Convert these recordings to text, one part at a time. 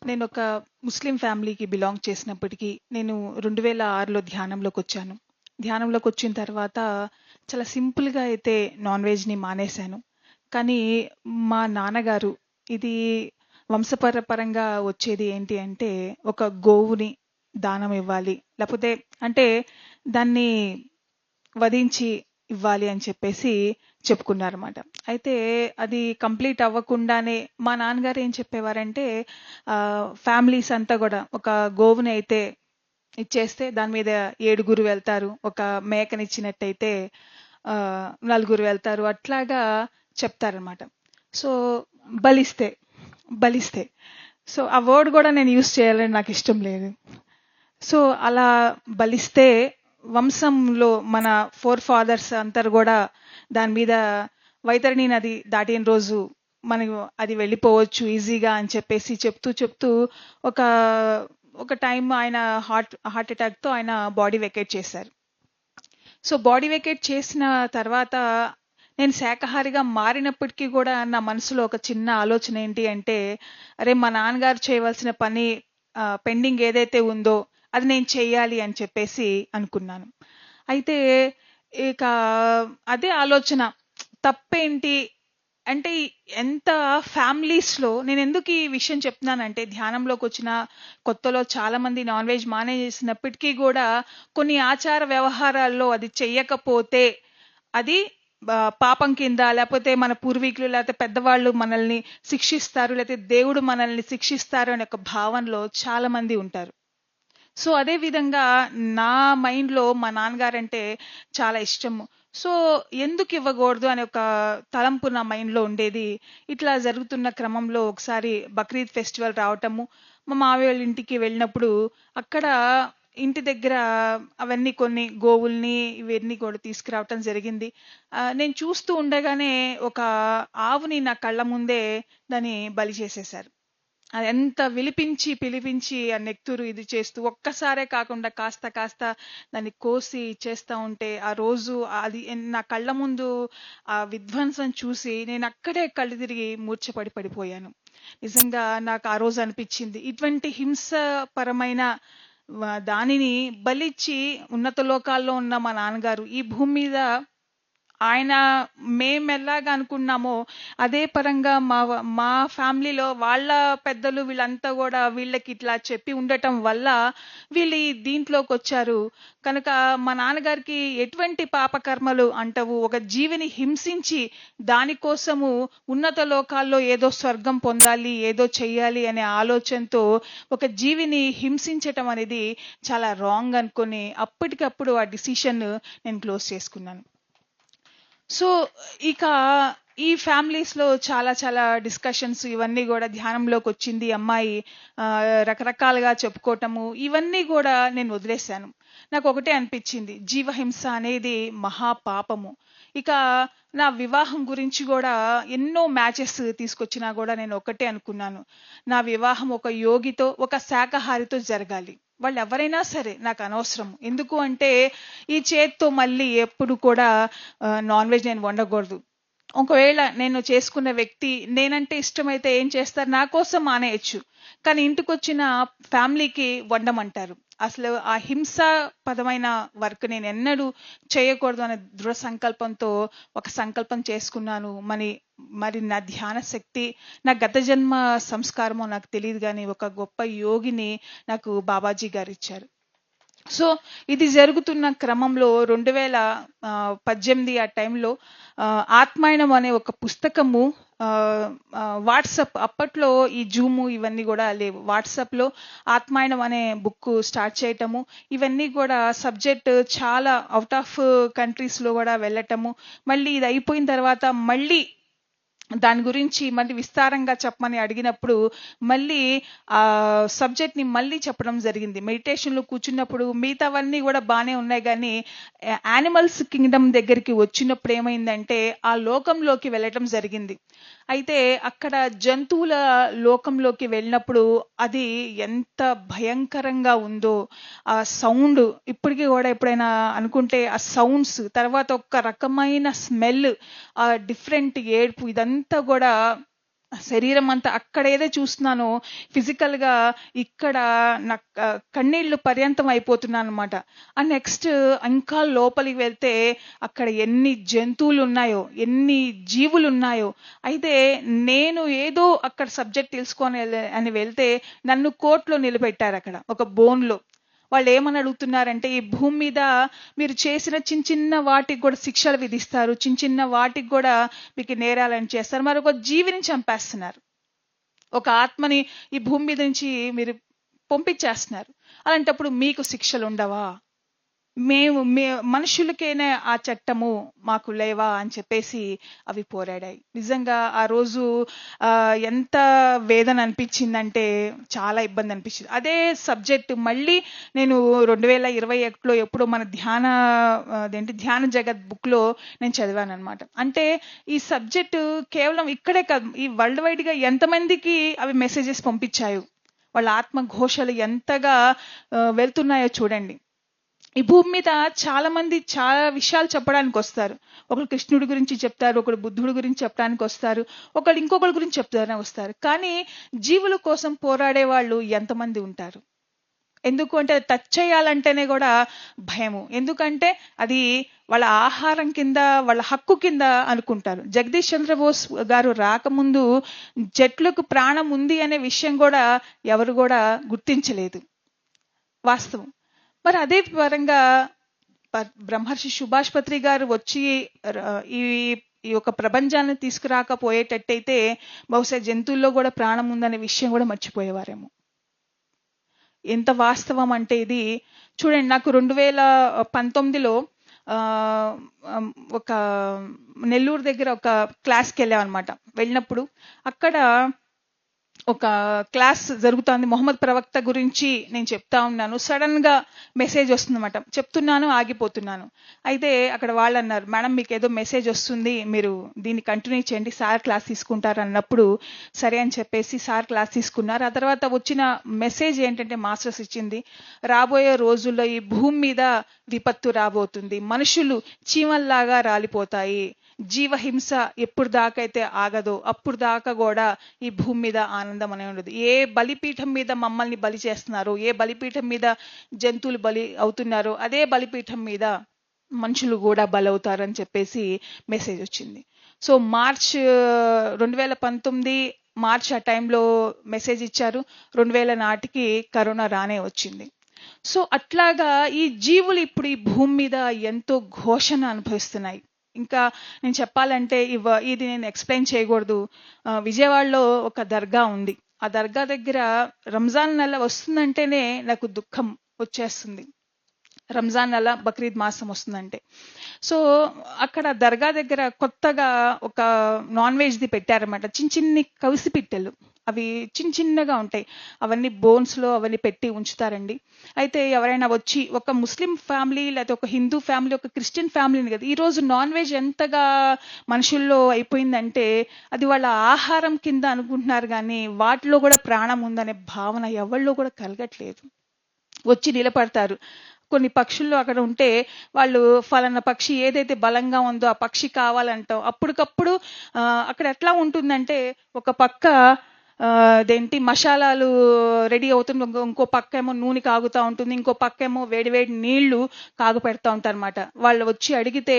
నేను ఒక ముస్లిం ఫ్యామిలీకి బిలాంగ్ చేసినప్పటికీ నేను 2006లో ధ్యానంలోకి వచ్చాను. ధ్యానంలోకి వచ్చిన తర్వాత చాలా సింపుల్గా అయితే నాన్ వెజ్ని మానేశాను. కానీ మా నాన్నగారు ఇది వంశపరపరంగా వచ్చేది ఏంటి అంటే ఒక గోవుని దానం ఇవ్వాలి, లేకపోతే అంటే దాన్ని వధించి ఇవ్వాలి అని చెప్పేసి చెప్పుకున్నారన్నమాట. అయితే అది కంప్లీట్ అవ్వకుండానే మా నాన్నగారు ఏం చెప్పేవారంటే ఫ్యామిలీస్ అంతా కూడా ఒక గోవుని అయితే ఇచ్చేస్తే దాని మీద 7గురు వెళ్తారు, ఒక మేకనిచ్చినట్టయితే ఆ, 4గురు వెళ్తారు, అట్లాగా చెప్తారనమాట. సో బలిస్తే బలిస్తే సో ఆ వర్డ్ కూడా నేను యూస్ చేయాలని నాకు ఇష్టం లేదు. సో అలా బలిస్తే వంశంలో మన ఫాదర్స్ అందరు కూడా దాని మీద వైతరణి నది దాటిన రోజు మనకు అది వెళ్ళిపోవచ్చు ఈజీగా అని చెప్పేసి చెప్తూ చెప్తూ ఒక ఒక టైం ఆయన హార్ట్ అటాక్ తో ఆయన బాడీ వెకేట్ చేశారు. సో బాడీ వెకేట్ చేసిన తర్వాత నేను శాకాహారిగా మారినప్పటికీ కూడా నా మనసులో ఒక చిన్న ఆలోచన ఏంటి అంటే, అరే మా నాన్నగారు చేయవలసిన పని పెండింగ్ ఏదైతే ఉందో అది నేను చెయ్యాలి అని చెప్పేసి అనుకున్నాను. అయితే ఇక అదే ఆలోచన, తప్పేంటి అంటే ఎంత ఫ్యామిలీస్ లో నేను ఎందుకు ఈ విషయం చెప్తున్నానంటే, ధ్యానంలోకి వచ్చిన కొత్తలో చాలా మంది నాన్ వెజ్ మానేసినప్పటికీ కూడా కొన్ని ఆచార వ్యవహారాల్లో అది చెయ్యకపోతే అది పాపం కింద, లేకపోతే మన పూర్వీకులు లేకపోతే పెద్దవాళ్ళు మనల్ని శిక్షిస్తారు, లేకపోతే దేవుడు మనల్ని శిక్షిస్తారు అనే ఒక భావనలో చాలా మంది ఉంటారు. సో అదే విధంగా నా మైండ్ లో మా నాన్నగారంటే చాలా ఇష్టము. సో ఎందుకు ఇవ్వకూడదు అనే ఒక తలంపు నా మైండ్ లో ఉండేది. ఇట్లా జరుగుతున్న క్రమంలో ఒకసారి బక్రీద్ ఫెస్టివల్ రావటము, మా మావయ్య వాళ్ళ ఇంటికి వెళ్ళినప్పుడు అక్కడ ఇంటి దగ్గర అవన్నీ కొన్ని గోవుల్ని ఇవన్నీ కూడా తీసుకురావటం జరిగింది. నేను చూస్తూ ఉండగానే ఒక ఆవుని నా కళ్ళ ముందే దాన్ని బలి చేసేశారు. అది ఎంత విలిపించి పిలిపించి ఆ నెత్తురు ఇది చేస్తూ ఒక్కసారే కాకుండా కాస్త కాస్త దాన్ని కోసి చేస్తా ఉంటే ఆ రోజు అది నా కళ్ళ ముందు ఆ విధ్వంసం చూసి నేను అక్కడే కళ్ళు తిరిగి మూర్ఛపడి పడిపోయాను. నిజంగా నాకు ఆ రోజు అనిపించింది, ఇటువంటి హింసపరమైన దానిని బలిచ్చి ఉన్నత లోకాల్లో ఉన్న మా నాన్నగారు ఈ భూమి మీద ఆయన మేము ఎలాగా అనుకున్నామో అదే పరంగా మా ఫ్యామిలీలో వాళ్ళ పెద్దలు వీళ్ళంతా కూడా వీళ్ళకి ఇట్లా చెప్పి ఉండటం వల్ల వీళ్ళు ఈ దీంట్లోకి వచ్చారు. కనుక మా నాన్నగారికి ఎటువంటి పాపకర్మలు అంటవు, ఒక జీవిని హింసించి దానికోసము ఉన్నత లోకాల్లో ఏదో స్వర్గం పొందాలి, ఏదో చెయ్యాలి అనే ఆలోచనతో ఒక జీవిని హింసించటం అనేది చాలా రాంగ్ అనుకొని అప్పటికప్పుడు ఆ డిసిషన్ నేను క్లోజ్ చేసుకున్నాను. సో ఇక ఈ ఫ్యామిలీస్ లో చాలా చాలా డిస్కషన్స్ ఇవన్నీ కూడా ధ్యానంలోకి వచ్చింది అమ్మాయి రకరకాలుగా చెప్పుకోవటము ఇవన్నీ కూడా నేను వదిలేశాను. నాకు ఒకటే అనిపించింది, జీవహింస అనేది మహాపాపము. ఇక నా వివాహం గురించి కూడా ఎన్నో మ్యాచెస్ తీసుకొచ్చినా కూడా నేను ఒకటే అనుకున్నాను, నా వివాహం ఒక యోగితో ఒక శాకాహారితో జరగాలి. వాళ్ళు ఎవరైనా సరే నాకు అనవసరం. ఎందుకు అంటే ఈ చేత్తో మళ్ళీ ఎప్పుడు కూడా నాన్ వెజ్ నేను వండకూడదు. ఒకవేళ నేను చేసుకున్న వ్యక్తి నేనంటే ఇష్టమైతే ఏం చేస్తారు, నా కోసం మానేయచ్చు, కానీ ఇంటికి వచ్చిన ఫ్యామిలీకి వండమంటారు. అసలు ఆ హింసా పదమైన వర్క్ నేను ఎన్నడూ చేయకూడదు అనే దృఢ సంకల్పంతో ఒక సంకల్పం చేసుకున్నాను. మరి నా ధ్యాన శక్తి, నా గత జన్మ సంస్కారమో నాకు తెలియదు, కానీ ఒక గొప్ప యోగిని నాకు బాబాజీ గారు ఇచ్చారు. సో ఇది జరుగుతున్న క్రమంలో 2018 ఆ టైంలో ఆత్మాయణం అనే ఒక పుస్తకము వాట్సాప్, అప్పట్లో ఈ జూము ఇవన్నీ కూడా లేవు, వాట్సాప్ లో ఆత్మాయణం అనే బుక్ స్టార్ట్ చేయటము, ఇవన్నీ కూడా సబ్జెక్ట్ చాలా అవుట్ ఆఫ్ కంట్రీస్ లో కూడా వెళ్ళటము, మళ్ళీ ఇది అయిపోయిన తర్వాత మళ్ళీ దాని గురించి మళ్ళీ విస్తారంగా చెప్పమని అడిగినప్పుడు మళ్ళీ ఆ సబ్జెక్ట్ ని మళ్ళీ చెప్పడం జరిగింది. మెడిటేషన్ లో కూర్చున్నప్పుడు మిగతావన్నీ కూడా బాగానే ఉన్నాయి, కానీ యానిమల్స్ కింగ్డమ్ దగ్గరికి వచ్చినప్పుడు ఏమైందంటే ఆ లోకంలోకి వెళ్ళటం జరిగింది. అయితే అక్కడ జంతువుల లోకంలోకి వెళ్ళినప్పుడు అది ఎంత భయంకరంగా ఉందో, ఆ సౌండ్ ఇప్పటికీ కూడా ఎప్పుడైనా అనుకుంటే ఆ సౌండ్స్, తర్వాత ఒక రకమైన స్మెల్, ఆ డిఫరెంట్ ఏడుపు, ఇదంతా కూడా శరీరం అంతా అక్కడ ఏదో చూస్తున్నానో ఫిజికల్ గా ఇక్కడ నా కన్నీళ్లు పర్యంతం అయిపోతున్నాను అనమాట. అండ్ నెక్స్ట్ ఇంకా లోపలికి వెళ్తే అక్కడ ఎన్ని జంతువులు ఉన్నాయో, ఎన్ని జీవులు ఉన్నాయో. అయితే నేను ఏదో అక్కడ సబ్జెక్ట్ తెలుసుకొని అని వెళ్తే నన్ను కోర్టులో నిలబెట్టారు. అక్కడ ఒక బోన్లో వాళ్ళు ఏమని అడుగుతున్నారంటే, ఈ భూమి మీద మీరు చేసిన చిన్న చిన్న వాటికి కూడా శిక్షలు విధిస్తారు, చిన్న చిన్న వాటికి కూడా మీకు నేరాలను చేస్తారు, మరి ఒక జీవిని చంపేస్తున్నారు, ఒక ఆత్మని ఈ భూమి మీద నుంచి మీరు పంపించేస్తున్నారు. అలాంటప్పుడు మీకు శిక్షలు ఉండవా? మేము మనుషులకైనా ఆ చట్టము మాకు లేవా అని చెప్పేసి అవి పోరాడాయి. నిజంగా ఆ రోజు ఎంత వేదన అనిపించిందంటే చాలా ఇబ్బంది అనిపించింది. అదే సబ్జెక్ట్ మళ్ళీ నేను 2021లో ఎప్పుడో మన ధ్యాన జగత్ బుక్ లో నేను చదివాను అనమాట. అంటే ఈ సబ్జెక్టు కేవలం ఇక్కడే కాదు, ఈ వరల్డ్ వైడ్ గా ఎంతమందికి అవి మెసేజెస్ పంపించాయి, వాళ్ళ ఆత్మ ఘోషలు ఎంతగా వెళ్తున్నాయో చూడండి. ఈ భూమి మీద చాలా మంది చాలా విషయాలు చెప్పడానికి వస్తారు. ఒకరు కృష్ణుడి గురించి చెప్తారు, ఒకరు బుద్ధుడి గురించి చెప్పడానికి వస్తారు, ఒకరు ఇంకొకరి గురించి చెప్తారని వస్తారు. కానీ జీవుల కోసం పోరాడే వాళ్ళు ఎంతమంది ఉంటారు? ఎందుకు అంటే టచ్ చేయాలంటేనే కూడా భయము. ఎందుకంటే అది వాళ్ళ ఆహారం కింద, వాళ్ళ హక్కు కింద అనుకుంటారు. జగదీష్ చంద్రబోస్ గారు రాకముందు చెట్లకు ప్రాణం ఉంది అనే విషయం కూడా ఎవరు కూడా గుర్తించలేదు, వాస్తవం. మరి అదే పరంగా బ్రహ్మర్షి సుభాష్ పత్రి గారు వచ్చి ఈ ఈ యొక్క ప్రపంచాన్ని తీసుకురాకపోయేటట్టయితే బహుశా జంతువుల్లో కూడా ప్రాణం ఉందనే విషయం కూడా మర్చిపోయేవారేమో. ఎంత వాస్తవం అంటే ఇది చూడండి. నాకు 2019లో ఒక నెల్లూరు దగ్గర ఒక క్లాస్కి వెళ్ళామన్నమాట. వెళ్ళినప్పుడు అక్కడ ఒక క్లాస్ జరుగుతోంది, మొహమ్మద్ ప్రవక్త గురించి నేను చెప్తా ఉన్నాను. సడన్ గా మెసేజ్ వస్తుందన్నమాట, చెప్తున్నాను ఆగిపోతున్నాను. అయితే అక్కడ వాళ్ళు అన్నారు, మేడం మీకు ఏదో మెసేజ్ వస్తుంది, మీరు దీన్ని కంటిన్యూ చేయండి, సార్ క్లాస్ తీసుకుంటారు అన్నప్పుడు సరే అని చెప్పేసి సార్ క్లాస్ తీసుకున్నారు. ఆ తర్వాత వచ్చిన మెసేజ్ ఏంటంటే మాస్టర్స్ ఇచ్చింది, రాబోయే రోజుల్లో ఈ భూమి మీద విపత్తు రాబోతుంది, మనుషులు చీమల్లాగా రాలిపోతాయి, జీవహింస ఎప్పుడు దాకా అయితే ఆగదో అప్పుడు దాకా కూడా ఈ భూమి మీద ఆనందం అనే ఉండదు. ఏ బలిపీఠం మీద మమ్మల్ని బలి చేస్తున్నారో, ఏ బలిపీఠం మీద జంతువులు బలి అవుతున్నారో అదే బలిపీఠం మీద మనుషులు కూడా బలవుతారని చెప్పేసి మెసేజ్ వచ్చింది. సో 2019 మార్చ్ ఆ టైంలో మెసేజ్ ఇచ్చారు. 2000 నాటికి కరోనా రానే వచ్చింది. సో అట్లాగా ఈ జీవులు ఇప్పుడు ఈ భూమి మీద ఎంతో ఘోషణ అనుభవిస్తున్నాయి. ఇంకా నేను చెప్పాలంటే ఇది నేను ఎక్స్ప్లెయిన్ చేయకూడదు. విజయవాడలో ఒక దర్గా ఉంది. ఆ దర్గా దగ్గర రంజాన్ నెల వస్తుందంటేనే నాకు దుఃఖం వచ్చేస్తుంది. రంజాన్ నెల, బక్రీద్ మాసం వస్తుందంటే. సో అక్కడ దర్గా దగ్గర కొత్తగా ఒక నాన్ వెజ్ది పెట్టారన్నమాట. చిన్న చిన్ని కవిసి పిట్టెలు, అవి చిన్న చిన్నగా ఉంటాయి, అవన్నీ బోన్స్లో అవన్నీ పెట్టి ఉంచుతారండి. అయితే ఎవరైనా వచ్చి, ఒక ముస్లిం ఫ్యామిలీ లేకపోతే ఒక హిందూ ఫ్యామిలీ, ఒక క్రిస్టియన్ ఫ్యామిలీని కదా, ఈరోజు నాన్ వెజ్ ఎంతగా మనుషుల్లో అయిపోయిందంటే అది వాళ్ళ ఆహారం కింద అనుకుంటున్నారు, కానీ వాటిలో కూడా ప్రాణం ఉందనే భావన ఎవరిలో కూడా కలగట్లేదు. వచ్చి నిలబడతారు. కొన్ని పక్షుల్లో అక్కడ ఉంటే వాళ్ళు ఫలానా పక్షి ఏదైతే బలంగా ఉందో ఆ పక్షి కావాలంటాం. అప్పటికప్పుడు అక్కడ ఎట్లా ఉంటుందంటే ఒక పక్క అదేంటి మసాలాలు రెడీ అవుతుంది, ఇంకో పక్క ఏమో నూనె కాగుతూ ఉంటుంది, ఇంకో పక్క ఏమో వేడివేడి నీళ్లు కాగు పెడతా ఉంటారు అనమాట. వాళ్ళు వచ్చి అడిగితే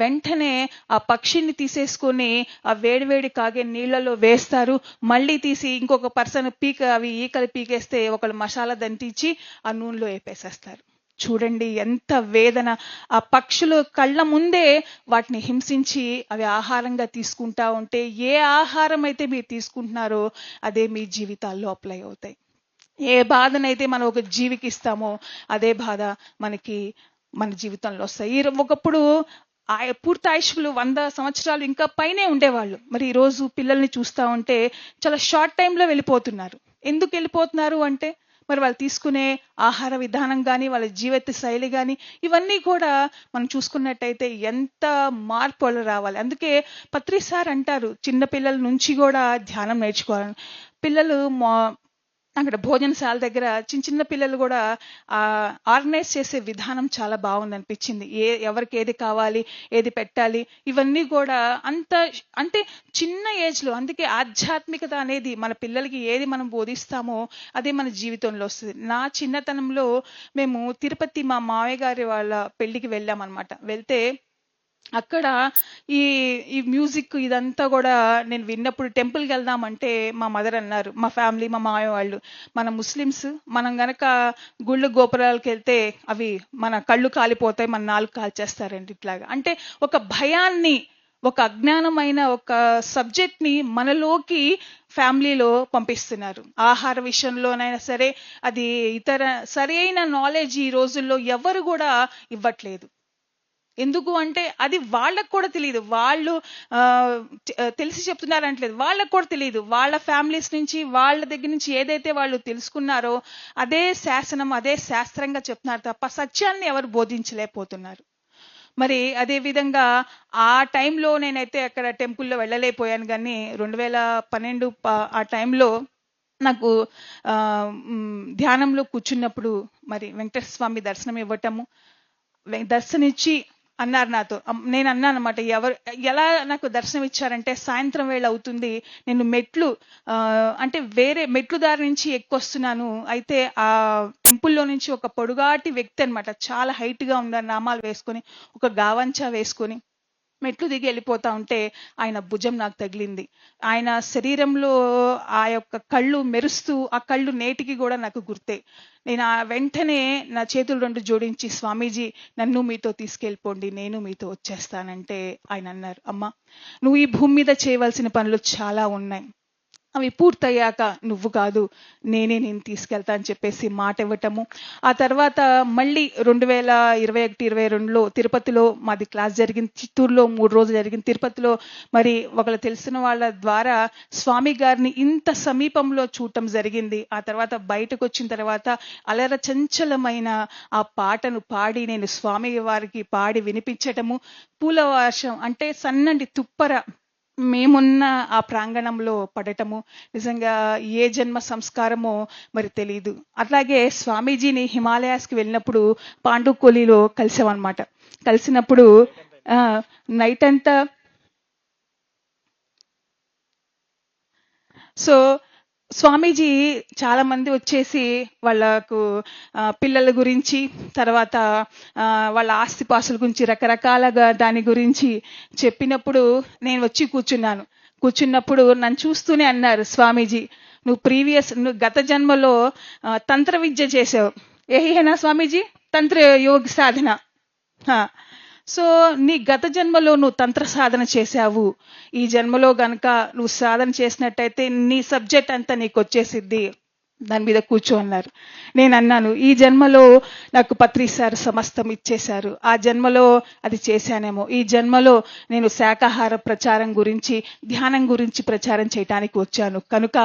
వెంటనే ఆ పక్షిని తీసేసుకొని ఆ వేడివేడి కాగే నీళ్లలో వేస్తారు. మళ్ళీ తీసి ఇంకొక పర్సన్ అవి ఈకలు పీకేస్తే ఒకళ్ళు మసాలా దంటించి ఆ నూనెలో వేపేసేస్తారు. చూడండి ఎంత వేదన. ఆ పక్షులు కళ్ళ ముందే వాటిని హింసించి అవి ఆహారంగా తీసుకుంటా ఉంటే, ఏ ఆహారం అయితే మీరు తీసుకుంటున్నారో అదే మీ జీవితాల్లో అప్లై అవుతాయి. ఏ బాధనైతే మనం ఒక జీవికి ఇస్తామో అదే బాధ మన జీవితంలో వస్తాయి. ఒకప్పుడు పూర్తి ఆయుష్కులు 100 సంవత్సరాలు ఇంకా పైనే ఉండేవాళ్ళు. మరి ఈరోజు పిల్లల్ని చూస్తూ ఉంటే చాలా షార్ట్ టైంలో వెళ్ళిపోతున్నారు. ఎందుకు వెళ్ళిపోతున్నారు అంటే మరి వాళ్ళు తీసుకునే ఆహార విధానం కానీ, వాళ్ళ జీవిత శైలి కానీ, ఇవన్నీ కూడా మనం చూసుకున్నట్టయితే ఎంత మార్పులు రావాలి. అందుకే పత్రి సార్ అంటారు, చిన్న పిల్లల నుంచి కూడా ధ్యానం నేర్చుకోవాలని. పిల్లలు అక్కడ భోజనశాల దగ్గర చిన్న చిన్న పిల్లలు కూడా ఆర్గనైజ్ చేసే విధానం చాలా బాగుంది అనిపించింది. ఎవరికి ఏది కావాలి, ఏది పెట్టాలి, ఇవన్నీ కూడా అంత అంటే చిన్న ఏజ్ లో. అందుకే ఆధ్యాత్మికత అనేది మన పిల్లలకి ఏది మనం బోధిస్తామో అదే మన జీవితంలో వస్తుంది. నా చిన్నతనంలో మేము తిరుపతి మా మావయ్య గారి వాళ్ళ పెళ్లికి వెళ్ళామన్నమాట. వెళ్తే అక్కడ ఈ ఈ మ్యూజిక్ ఇదంతా కూడా నేను విన్నప్పుడు టెంపుల్కి వెళ్దామంటే మా మదర్ అన్నారు, మా ఫ్యామిలీ మా మాయ వాళ్ళు, మన ముస్లిమ్స్ మనం గనక గుళ్ళు గోపురాలకు వెళ్తే అవి మన కళ్ళు కాలిపోతాయి, మన నాలుగు కాల్చేస్తారండి ఇట్లాగా. అంటే ఒక భయాన్ని, ఒక అజ్ఞానమైన ఒక సబ్జెక్ట్ ని మనలోకి ఫ్యామిలీలో పంపిస్తున్నారు. ఆహార విషయంలోనైనా సరే, అది ఇతర సరైన నాలెడ్జ్ ఈ రోజుల్లో ఎవరు కూడా ఇవ్వట్లేదు. ఎందుకు అంటే అది వాళ్ళకు కూడా తెలియదు. వాళ్ళు తెలిసి చెప్తున్నారంటలేదు, వాళ్ళకు కూడా తెలియదు. వాళ్ళ ఫ్యామిలీస్ నుంచి, వాళ్ళ దగ్గర నుంచి ఏదైతే వాళ్ళు తెలుసుకున్నారో అదే శాసనం, అదే శాస్త్రంగా చెప్తున్నారు తప్ప సత్యాన్ని ఎవరు బోధించలేకపోతున్నారు. మరి అదే విధంగా ఆ టైంలో నేనైతే అక్కడ టెంపుల్లో వెళ్ళలేకపోయాను. కానీ 2012 ఆ టైంలో నాకు ధ్యానంలో కూర్చున్నప్పుడు మరి వెంకటేశ్వర స్వామి దర్శనం ఇవ్వటము, దర్శనిచ్చి అన్నారు నాతో. నేను అన్నాను అనమాట, ఎలా నాకు దర్శనం ఇచ్చారంటే, సాయంత్రం వేళ అవుతుంది, నేను మెట్లు అంటే వేరే మెట్లు దారి నుంచి ఎక్కువస్తున్నాను. అయితే ఆ టెంపుల్లో నుంచి ఒక పొడుగాటి వ్యక్తి అనమాట, చాలా హైట్ గా ఉన్నారు, నామాలు వేసుకొని, ఒక గావంచా వేసుకొని మెట్లు దిగి వెళ్ళిపోతా ఉంటే ఆయన భుజం నాకు తగిలింది. ఆయన శరీరంలో ఆ యొక్క కళ్ళు మెరుస్తూ, ఆ కళ్ళు నేటికి కూడా నాకు గుర్తే. నేను వెంటనే నా చేతులు రెండు జోడించి, స్వామీజీ నన్ను మీతో తీసుకెళ్ళిపోండి, నేను మీతో వచ్చేస్తానంటే ఆయన అన్నారు, అమ్మా నువ్వు ఈ భూమి మీద చేయవలసిన పనులు చాలా ఉన్నాయి, అవి పూర్తయ్యాక నువ్వు కాదు నేను తీసుకెళ్తా అని చెప్పేసి మాట ఇవ్వటము. ఆ తర్వాత మళ్ళీ 2021-22లో తిరుపతిలో మాది క్లాస్ జరిగింది. చిత్తూరులో 3 రోజులు జరిగింది. తిరుపతిలో మరి ఒకళ్ళు తెలిసిన వాళ్ళ ద్వారా స్వామి గారిని ఇంత సమీపంలో చూడటం జరిగింది. ఆ తర్వాత బయటకు వచ్చిన తర్వాత అలర చంచలమైన ఆ పాటను పాడి నేను స్వామి వారికి పాడి వినిపించటము, పూల వర్షం అంటే సన్నటి తుప్పర మేమున్న ఆ ప్రాంగణంలో పడటము నిజంగా ఏ జన్మ సంస్కారమో మరి తెలియదు. అట్లాగే స్వామీజీని హిమాలయాస్కి వెళ్ళినప్పుడు పాండుకోలిలో కలిసామన్నమాట. కలిసినప్పుడు నైట్ అంతా సో స్వామీజీ చాలా మంది వచ్చేసి వాళ్ళకు పిల్లల గురించి, తర్వాత వాళ్ళ ఆస్తిపాస్తుల గురించి రకరకాలుగా దాని గురించి చెప్పినప్పుడు నేను వచ్చి కూర్చున్నప్పుడు నన్ను చూస్తూనే అన్నారు స్వామీజీ, నువ్వు గత జన్మలో తంత్ర విద్య చేసావు. ఏహేనా స్వామీజీ? తంత్ర యోగ సాధన. సో నీ గత జన్మలో నువ్వు తంత్ర సాధన చేశావు, ఈ జన్మలో గనక నువ్వు సాధన చేసినట్టయితే నీ సబ్జెక్ట్ అంతా నీకు వచ్చేసిద్ది, దాని మీద కూర్చో అన్నారు. నేను అన్నాను, ఈ జన్మలో నాకు పత్రిసారు సమస్తం ఇచ్చేశారు, ఆ జన్మలో అది చేశానేమో, ఈ జన్మలో నేను శాకాహార ప్రచారం గురించి, ధ్యానం గురించి ప్రచారం చేయటానికి వచ్చాను, కనుక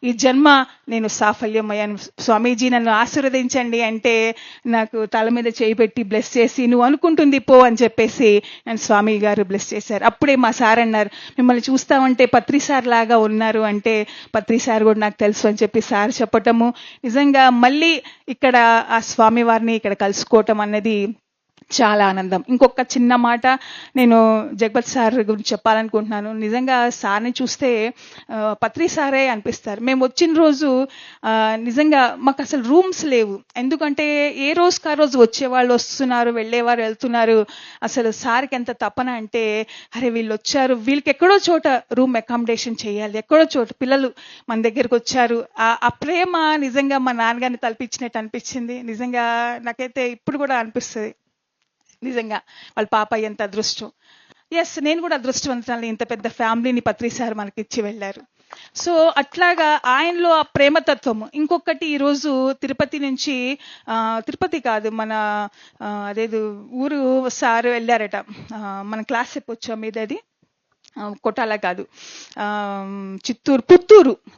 ఈ జన్మ నేను సాఫల్యమయ్యాను, స్వామీజీ నన్ను ఆశీర్వదించండి అంటే నాకు తల మీద చేయి పెట్టి బ్లెస్ చేసి, నువ్వు అనుకుంటుంది పో అని చెప్పేసి నన్ను స్వామి గారు బ్లెస్ చేశారు. అప్పుడే మా సార్ అన్నారు, మిమ్మల్ని చూస్తామంటే పత్రిసార్ లాగా ఉన్నారు అంటే, పత్రిసార్ కూడా నాకు తెలుసు అని చెప్పి సార్ చెప్పటము, నిజంగా మళ్ళీ ఇక్కడ ఆ స్వామి వారిని ఇక్కడ కలుసుకోవటం అన్నది చాలా ఆనందం. ఇంకొక చిన్న మాట నేను జగపతి సార్ గురించి చెప్పాలనుకుంటున్నాను. నిజంగా సార్ని చూస్తే పత్రి సారే అనిపిస్తారు. మేము వచ్చిన రోజు నిజంగా మాకు అసలు రూమ్స్ లేవు, ఎందుకంటే ఏ రోజుకి ఆ రోజు వచ్చేవాళ్ళు వస్తున్నారు, వెళ్ళేవారు వెళ్తున్నారు. అసలు సార్కి ఎంత తపన అంటే, అరే వీళ్ళు వచ్చారు, వీళ్ళకి ఎక్కడో చోట రూమ్ అకామిడేషన్ చేయాలి, ఎక్కడో చోట పిల్లలు మన దగ్గరకు వచ్చారు. ఆ ప్రేమ నిజంగా మా నాన్నగారిని తలపించినట్టు అనిపించింది. నిజంగా నాకైతే ఇప్పుడు కూడా అనిపిస్తుంది, నిజంగా వాళ్ళ పాప ఎంత అదృష్టం. ఎస్, నేను కూడా అదృష్టవంతురాలు, ఇంత పెద్ద ఫ్యామిలీని పత్రిసార్ మనకి ఇచ్చి వెళ్ళారు. సో అట్లాగా ఆయనలో ఆ ప్రేమతత్వము. ఇంకొకటి, ఈరోజు తిరుపతి నుంచి తిరుపతి కాదు మన అదేదో ఊరు సార్ వెళ్ళారట, మన క్లాస్ చెప్పొచ్చాం మీద, అది కొట్టాల కాదు,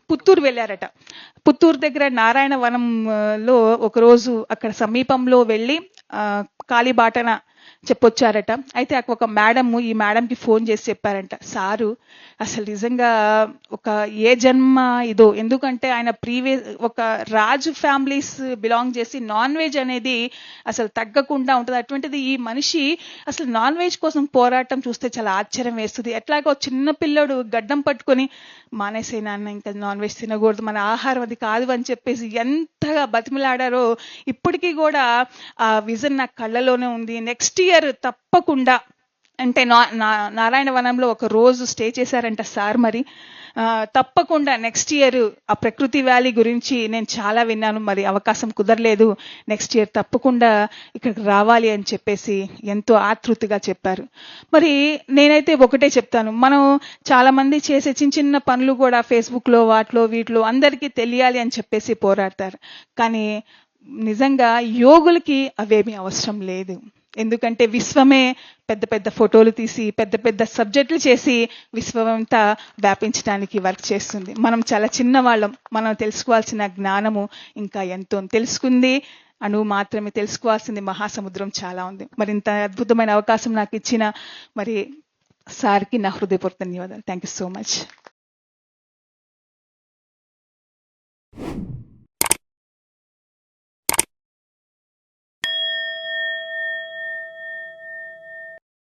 పుత్తూరు వెళ్ళారట. పుత్తూరు దగ్గర నారాయణ వనంలో ఒకరోజు అక్కడ సమీపంలో వెళ్ళి కాలిబాటన చెప్పొచ్చారట. అయితే ఒక మేడము ఈ మేడంకి ఫోన్ చేసి చెప్పారంట, సారు అసలు నిజంగా ఒక ఏ జన్మ ఇదో, ఎందుకంటే ఆయన ఒక రాజు ఫ్యామిలీస్ బిలాంగ్ చేసి నాన్ వెజ్ అనేది అసలు తగ్గకుండా ఉంటుంది. అటువంటిది ఈ మనిషి అసలు నాన్ వెజ్ కోసం పోరాటం చూస్తే చాలా ఆశ్చర్యం వేస్తుంది. ఎట్లాగో చిన్న పిల్లడు గడ్డం పట్టుకొని మానేసే నాన్న, ఇంకా నాన్ వెజ్ తినకూడదు, మన ఆహారం అది కాదు అని చెప్పేసి ఎంతగా బతిమిలాడారో ఇప్పటికీ కూడా ఆ విజన్ నా కళ్ళలోనే ఉంది. నెక్స్ట్ ఇయర్ తప్పకుండా, అంటే నారాయణవనంలో ఒక రోజు స్టే చేశారంట సార్. మరి తప్పకుండా నెక్స్ట్ ఇయర్ ఆ ప్రకృతి వ్యాలీ గురించి నేను చాలా విన్నాను, మరి అవకాశం కుదరలేదు. నెక్స్ట్ ఇయర్ తప్పకుండా ఇక్కడికి రావాలి అని చెప్పేసి ఎంతో ఆతృతగా చెప్పారు. మరి నేనైతే ఒకటే చెప్తాను, మనం చాలా మంది చేసే చిన్న చిన్న పనులు కూడా ఫేస్బుక్లో వీటిలో అందరికీ తెలియాలి అని చెప్పేసి పోరాడతారు. కానీ నిజంగా యోగులకి అవేమీ అవసరం లేదు. ఎందుకంటే విశ్వమే పెద్ద పెద్ద ఫోటోలు తీసి పెద్ద పెద్ద సబ్జెక్టులు చేసి విశ్వమంతా వ్యాపించడానికి వర్క్ చేస్తుంది. మనం చాలా చిన్నవాళ్ళం. మనం తెలుసుకోవాల్సిన జ్ఞానము ఇంకా ఎంతో తెలుసుకుంది అణువు మాత్రమే, తెలుసుకోవాల్సింది మహాసముద్రం చాలా ఉంది. మరి ఇంత అద్భుతమైన అవకాశం నాకు ఇచ్చిన మరి సార్కి నా హృదయపూర్వక ధన్యవాదాలు. Thank you so much.